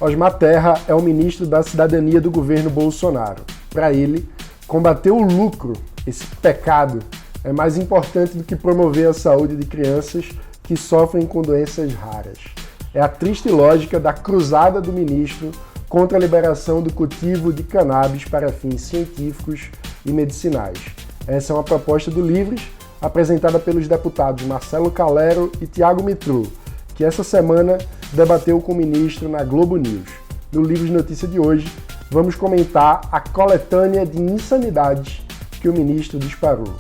Osmar Terra é o ministro da Cidadania do governo Bolsonaro. Para ele, combater o lucro, esse pecado, é mais importante do que promover a saúde de crianças que sofrem com doenças raras. É a triste lógica da cruzada do ministro contra a liberação do cultivo de cannabis para fins científicos e medicinais. Essa é uma proposta do Livres, apresentada pelos deputados Marcelo Calero e Tiago Mitrô, que essa semana debateu com o ministro na Globo News. No Livres Notícia de hoje, vamos comentar a coletânea de insanidades que o ministro disparou.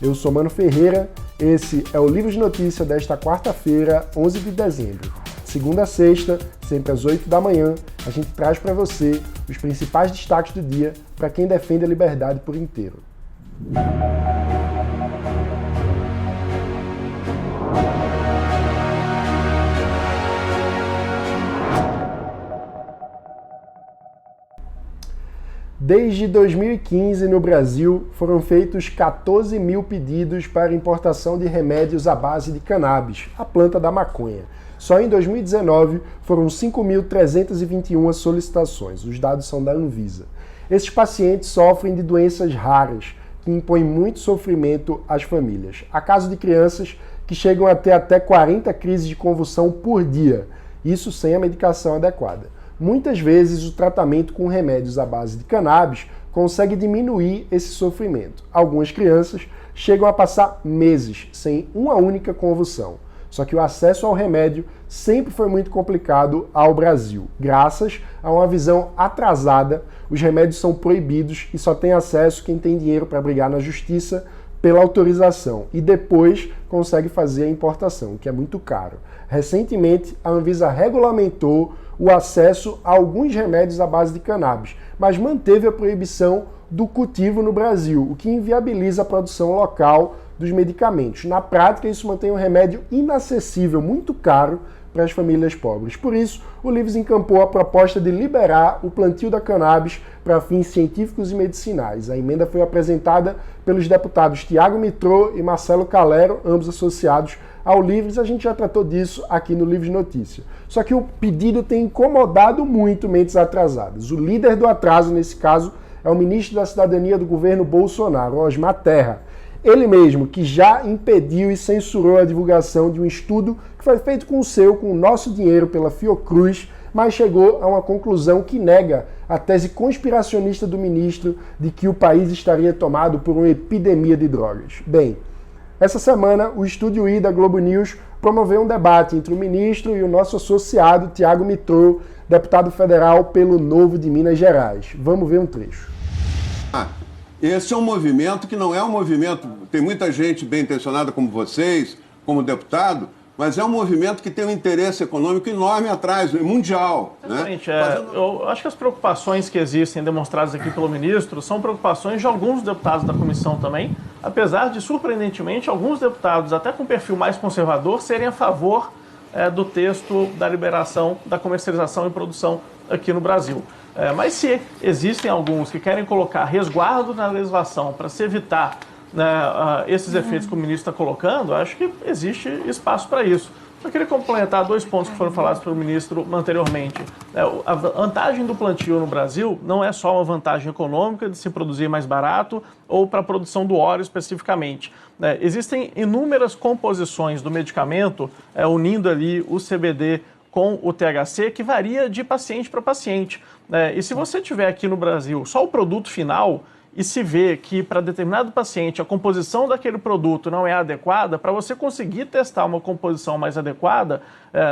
Eu sou Mano Ferreira, esse é o Livres Notícia desta quarta-feira, 11 de dezembro. Segunda a sexta, sempre às 8 da manhã, a gente traz para você os principais destaques do dia para quem defende a liberdade por inteiro. Desde 2015, no Brasil, foram feitos 14 mil pedidos para importação de remédios à base de cannabis, a planta da maconha. Só em 2019 foram 5.321 solicitações, os dados são da Anvisa. Esses pacientes sofrem de doenças raras, que impõem muito sofrimento às famílias. Há casos de crianças que chegam a ter até 40 crises de convulsão por dia, isso sem a medicação adequada. Muitas vezes o tratamento com remédios à base de cannabis consegue diminuir esse sofrimento. Algumas crianças chegam a passar meses sem uma única convulsão. Só que o acesso ao remédio sempre foi muito complicado ao Brasil. Graças a uma visão atrasada, os remédios são proibidos e só tem acesso quem tem dinheiro para brigar na justiça pela autorização e depois consegue fazer a importação, que é muito caro. Recentemente, a Anvisa regulamentou o acesso a alguns remédios à base de cannabis, mas manteve a proibição do cultivo no Brasil, o que inviabiliza a produção local dos medicamentos. Na prática, isso mantém um remédio inacessível, muito caro para as famílias pobres. Por isso, o Livres encampou a proposta de liberar o plantio da cannabis para fins científicos e medicinais. A emenda foi apresentada pelos deputados Tiago Mitrô e Marcelo Calero, ambos associados ao Livres. A gente já tratou disso aqui no Livres Notícia. Só que o pedido tem incomodado muito mentes atrasadas. O líder do atraso, nesse caso, é o ministro da Cidadania do governo Bolsonaro, Osmar Terra. Ele mesmo, que já impediu e censurou a divulgação de um estudo que foi feito com o nosso dinheiro pela Fiocruz, mas chegou a uma conclusão que nega a tese conspiracionista do ministro de que o país estaria tomado por uma epidemia de drogas. Bem, essa semana o Estúdio I da Globo News promoveu um debate entre o ministro e o nosso associado Tiago Mitrô, deputado federal pelo Novo de Minas Gerais. Vamos ver um trecho. Esse é um movimento que não é um movimento, tem muita gente bem intencionada como vocês, como deputado, mas é um movimento que tem um interesse econômico enorme atrás, mundial. Exatamente. Eu acho que as preocupações que existem demonstradas aqui pelo ministro são preocupações de alguns deputados da comissão também, apesar de, surpreendentemente, alguns deputados, até com perfil mais conservador, serem a favor do texto da liberação da comercialização e produção aqui no Brasil. Mas se existem alguns que querem colocar resguardo na legislação para se evitar esses efeitos que o ministro está colocando, acho que existe espaço para isso. Eu queria complementar dois pontos que foram falados pelo ministro anteriormente. A vantagem do plantio no Brasil não é só uma vantagem econômica de se produzir mais barato ou para a produção do óleo especificamente. Existem inúmeras composições do medicamento unindo ali o CBD com o THC, que varia de paciente para paciente. E se você tiver aqui no Brasil só o produto final e se vê que para determinado paciente a composição daquele produto não é adequada, para você conseguir testar uma composição mais adequada,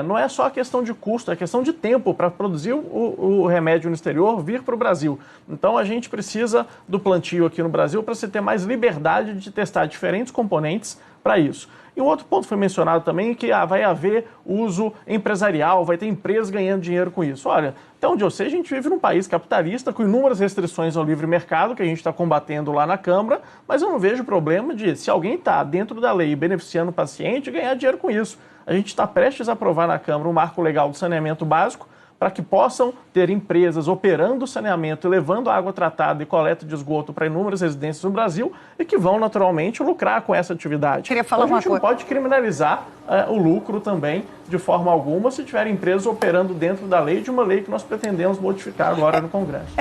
não é só a questão de custo, é questão de tempo para produzir o remédio no exterior vir para o Brasil. Então a gente precisa do plantio aqui no Brasil para você ter mais liberdade de testar diferentes componentes para isso. E um outro ponto foi mencionado também, que vai haver uso empresarial, vai ter empresas ganhando dinheiro com isso. Olha, até onde eu sei, a gente vive num país capitalista com inúmeras restrições ao livre mercado, que a gente está combatendo lá na Câmara, mas eu não vejo problema de, se alguém está dentro da lei beneficiando o paciente, ganhar dinheiro com isso. A gente está prestes a aprovar na Câmara um marco legal do saneamento básico, para que possam ter empresas operando o saneamento e levando água tratada e coleta de esgoto para inúmeras residências no Brasil e que vão naturalmente lucrar com essa atividade. Queria falar então, a gente uma não pode criminalizar o lucro também de forma alguma se tiver empresas operando dentro da lei, de uma lei que nós pretendemos modificar agora no Congresso.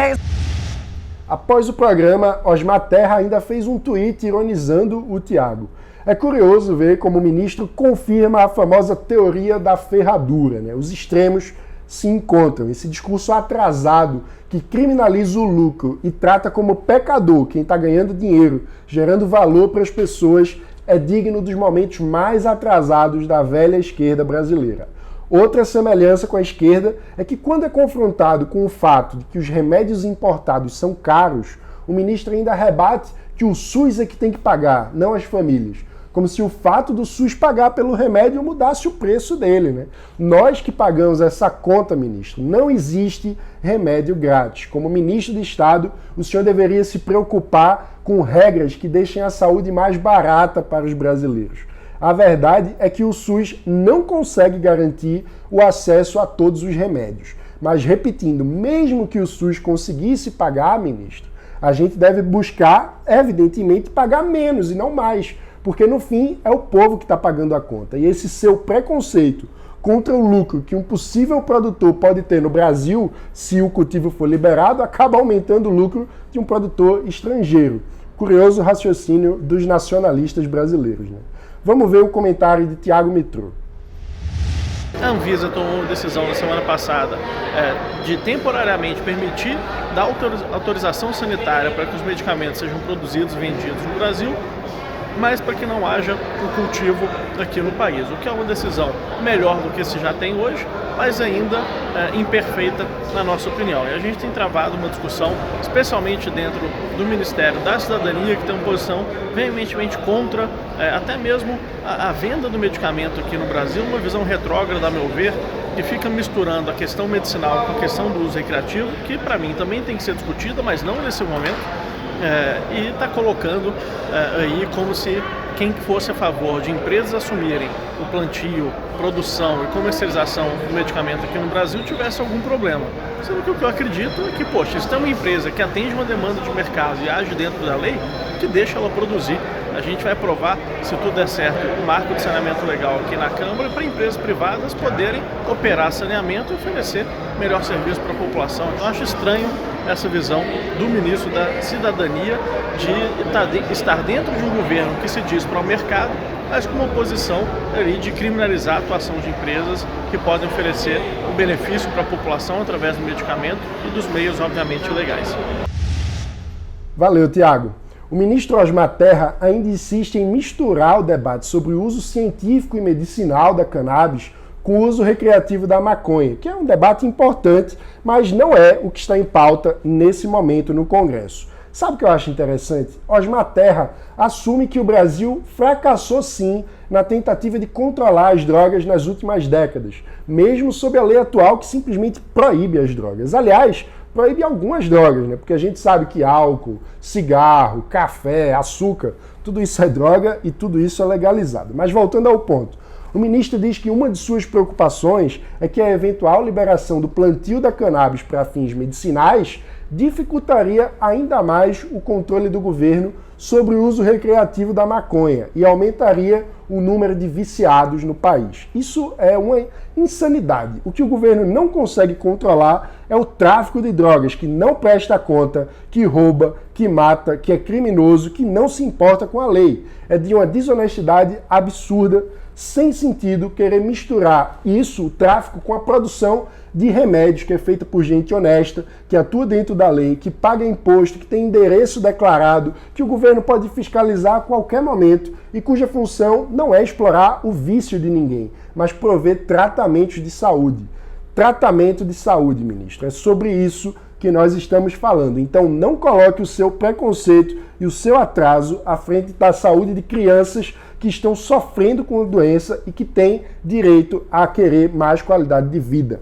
Após o programa, Osmar Terra ainda fez um tweet ironizando o Tiago. É curioso ver como o ministro confirma a famosa teoria da ferradura, né? Os extremos se encontram. Esse discurso atrasado que criminaliza o lucro e trata como pecador quem está ganhando dinheiro, gerando valor para as pessoas, é digno dos momentos mais atrasados da velha esquerda brasileira. Outra semelhança com a esquerda é que quando é confrontado com o fato de que os remédios importados são caros, o ministro ainda rebate que o SUS é que tem que pagar, não as famílias. Como se o fato do SUS pagar pelo remédio mudasse o preço dele, né? Nós que pagamos essa conta, ministro, não existe remédio grátis. Como ministro de Estado, o senhor deveria se preocupar com regras que deixem a saúde mais barata para os brasileiros. A verdade é que o SUS não consegue garantir o acesso a todos os remédios. Mas, repetindo, mesmo que o SUS conseguisse pagar, ministro, a gente deve buscar, evidentemente, pagar menos e não mais, porque no fim é o povo que está pagando a conta. E esse seu preconceito contra o lucro que um possível produtor pode ter no Brasil, se o cultivo for liberado, acaba aumentando o lucro de um produtor estrangeiro. Curioso raciocínio dos nacionalistas brasileiros, né? Vamos ver o comentário de Tiago Mitrô. A Anvisa tomou uma decisão na semana passada de temporariamente permitir dar autorização sanitária para que os medicamentos sejam produzidos e vendidos no Brasil, mas para que não haja o cultivo aqui no país, o que é uma decisão melhor do que se já tem hoje, mas ainda imperfeita na nossa opinião. E a gente tem travado uma discussão, especialmente dentro do Ministério da Cidadania, que tem uma posição veementemente contra até mesmo a venda do medicamento aqui no Brasil, uma visão retrógrada, a meu ver, que fica misturando a questão medicinal com a questão do uso recreativo, que para mim também tem que ser discutida, mas não nesse momento. E está colocando aí como se quem fosse a favor de empresas assumirem o plantio, produção e comercialização do medicamento aqui no Brasil tivesse algum problema. Sendo que o que eu acredito é que, poxa, se tem uma empresa que atende uma demanda de mercado e age dentro da lei, que deixa ela produzir. A gente vai aprovar, se tudo der certo, o marco de saneamento legal aqui na Câmara para empresas privadas poderem operar saneamento e oferecer melhor serviço para a população. Então, acho estranho essa visão do ministro da Cidadania de estar dentro de um governo que se diz para o mercado, mas com uma posição ali de criminalizar a atuação de empresas que podem oferecer o benefício para a população através do medicamento e dos meios, obviamente, legais. Valeu, Tiago. O ministro Osmar Terra ainda insiste em misturar o debate sobre o uso científico e medicinal da cannabis com o uso recreativo da maconha, que é um debate importante, mas não é o que está em pauta nesse momento no Congresso. Sabe o que eu acho interessante? Osmar Terra assume que o Brasil fracassou sim na tentativa de controlar as drogas nas últimas décadas, mesmo sob a lei atual que simplesmente proíbe as drogas. Aliás, proíbe algumas drogas, né? Porque a gente sabe que álcool, cigarro, café, açúcar, tudo isso é droga e tudo isso é legalizado. Mas voltando ao ponto, o ministro diz que uma de suas preocupações é que a eventual liberação do plantio da cannabis para fins medicinais dificultaria ainda mais o controle do governo sobre o uso recreativo da maconha e aumentaria o número de viciados no país. Isso é uma insanidade. O que o governo não consegue controlar é o tráfico de drogas, que não presta conta, que rouba, que mata, que é criminoso, que não se importa com a lei. É de uma desonestidade absurda, sem sentido querer misturar isso, o tráfico, com a produção de remédios que é feita por gente honesta, que atua dentro da lei, que paga imposto, que tem endereço declarado, que o governo pode fiscalizar a qualquer momento e cuja função não é explorar o vício de ninguém, mas prover tratamentos de saúde. Tratamento de saúde, ministro. É sobre isso que nós estamos falando. Então não coloque o seu preconceito e o seu atraso à frente da saúde de crianças que estão sofrendo com a doença e que têm direito a querer mais qualidade de vida.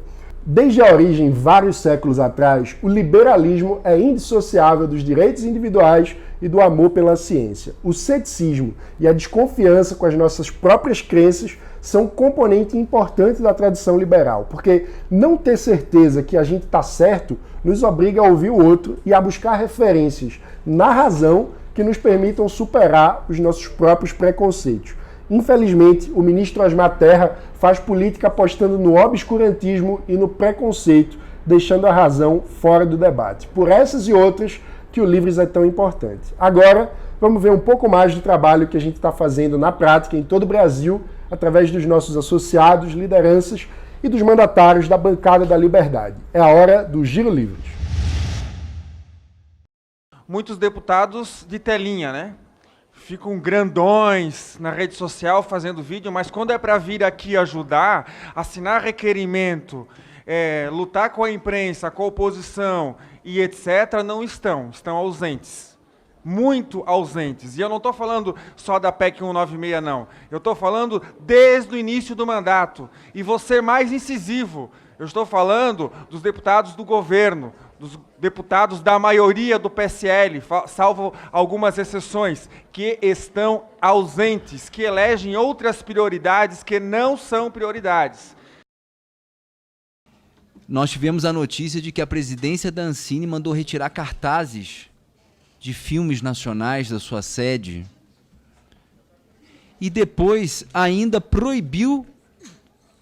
Desde a origem, vários séculos atrás, o liberalismo é indissociável dos direitos individuais e do amor pela ciência. O ceticismo e a desconfiança com as nossas próprias crenças são um componente importante da tradição liberal, porque não ter certeza que a gente está certo nos obriga a ouvir o outro e a buscar referências na razão que nos permitam superar os nossos próprios preconceitos. Infelizmente, o ministro Osmar Terra faz política apostando no obscurantismo e no preconceito, deixando a razão fora do debate. Por essas e outras que o Livres é tão importante. Agora, vamos ver um pouco mais do trabalho que a gente está fazendo na prática em todo o Brasil, através dos nossos associados, lideranças e dos mandatários da Bancada da Liberdade. É a hora do Giro Livres. Muitos deputados de telinha, né? Ficam grandões na rede social fazendo vídeo, mas quando é para vir aqui ajudar, assinar requerimento, lutar com a imprensa, com a oposição e etc., não estão ausentes. Muito ausentes. E eu não estou falando só da PEC 196, não. Eu estou falando desde o início do mandato. E vou ser mais incisivo. Eu estou falando dos deputados do governo, dos deputados da maioria do PSL, salvo algumas exceções, que estão ausentes, que elegem outras prioridades que não são prioridades. Nós tivemos a notícia de que a presidência da Ancine mandou retirar cartazes de filmes nacionais da sua sede e depois ainda proibiu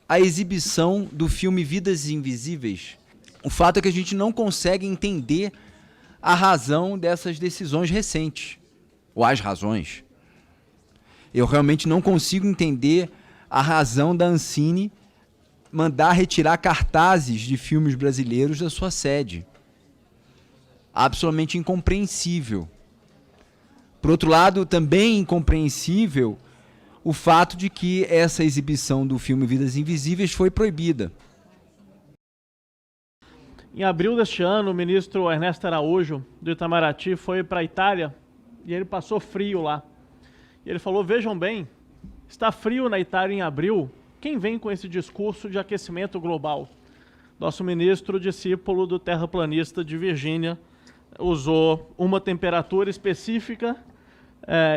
a exibição do filme Vidas Invisíveis. O fato é que a gente não consegue entender a razão dessas decisões recentes, ou as razões. Eu realmente não consigo entender a razão da Ancine mandar retirar cartazes de filmes brasileiros da sua sede. Absolutamente incompreensível. Por outro lado, também incompreensível o fato de que essa exibição do filme Vidas Invisíveis foi proibida. Em abril deste ano, o ministro Ernesto Araújo, do Itamaraty, foi para a Itália e ele passou frio lá. E ele falou, vejam bem, está frio na Itália em abril, quem vem com esse discurso de aquecimento global? Nosso ministro, discípulo do terraplanista de Virgínia, usou uma temperatura específica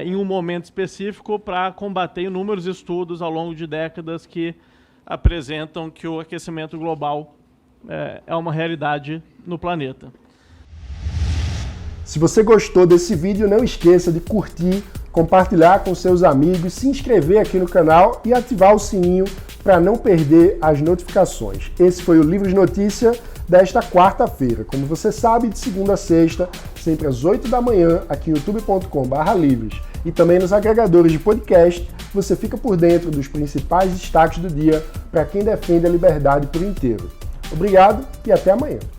em um momento específico para combater inúmeros estudos ao longo de décadas que apresentam que o aquecimento global é uma realidade no planeta. Se você gostou desse vídeo, não esqueça de curtir, compartilhar com seus amigos, se inscrever aqui no canal e ativar o sininho para não perder as notificações. Esse foi o Livros Notícia desta quarta-feira. Como você sabe, de segunda a sexta, sempre às 8 da manhã, aqui no youtube.com/livres e também nos agregadores de podcast, você fica por dentro dos principais destaques do dia para quem defende a liberdade por inteiro. Obrigado e até amanhã.